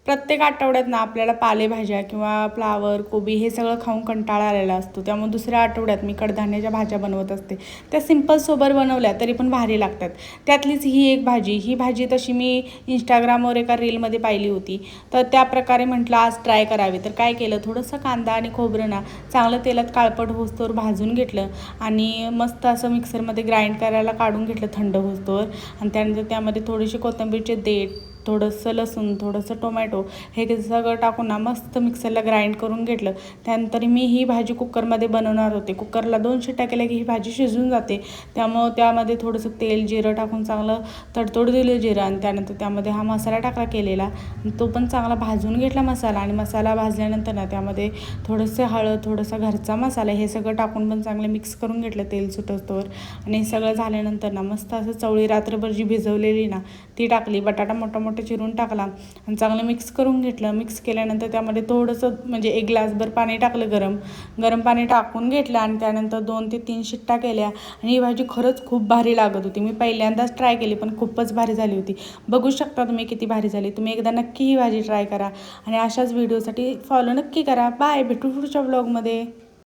प्रत्येक आठवड्यात ना आपल्याला पालेभाज्या किंवा फ्लावर, कोबी हे सगळं खाऊन कंटाळा आलेला असतो. त्यामुळे दुसऱ्या आठवड्यात मी कडधान्याच्या भाज्या बनवत असते. त्या सिंपल सोबर बनवल्या तरी पण भारी लागतात. त्यातलीच ही एक भाजी, ही भाजी तशी मी इंस्टाग्रामवर एका रीलमध्ये पाहिली होती. तर त्या प्रकारे म्हटलं आज ट्राय करावी. तर काय केलं, थोडंसं कांदा आणि खोबरं ना चांगलं तेलात काळपट होस्तोवर भाजून घेतलं आणि मस्त असं मिक्सरमध्ये ग्राइंड करायला काढून घेतलं थंड होस्तोवर. आणि त्यानंतर त्यामध्ये थोडीशी कोथिंबीरचे देठ, थोडंसं लसूण, थोडंसं टोमॅटो हे सगळं टाकून ना मस्त मिक्सरला ग्राइंड करून घेतलं. त्यानंतर मी ही भाजी कुकरमध्ये बनवणार होते. कुकरला 2 शिट्ट्या केल्या की ही भाजी शिजून जाते. त्यामुळं त्यामध्ये थोडंसं तेल, जिरं टाकून चांगलं तडतड दिलं जिरं आणि त्यानंतर त्यामध्ये हा मसाला टाकला केलेला. तो पण चांगला भाजून घेतला मसाला आणि मसाला भाजल्यानंतर ना त्यामध्ये थोडंसं हळद, थोडासा घरचा मसाला हे सगळं टाकून पण चांगलं मिक्स करून घेतलं तेल सुटस्तोवर. आणि हे सगळं झाल्यानंतर ना मस्त असं चवळी रात्रभर जी भिजवलेली ना ती टाकली. बटाटा मोठा मोठा चिरून टाकला आणि चांगलं मिक्स करून घेतलं. मिक्स केल्यानंतर त्यामध्ये थोडंसं म्हणजे 1 ग्लासभर पाणी टाकलं, गरम पाणी टाकून घेतलं आणि त्यानंतर 2 ते 3 शिट्ट्या केल्या. आणि ही भाजी खरंच खूप भारी लागत होती. मी पहिल्यांदाच ट्राय केली पण खूपच भारी झाली होती. बघू शकता तुम्ही किती भारी झाली. तुम्ही एकदा नक्की ही भाजी ट्राय करा आणि अशाच व्हिडिओसाठी फॉलो नक्की करा. बाय, भेटू पुढच्या ब्लॉगमध्ये.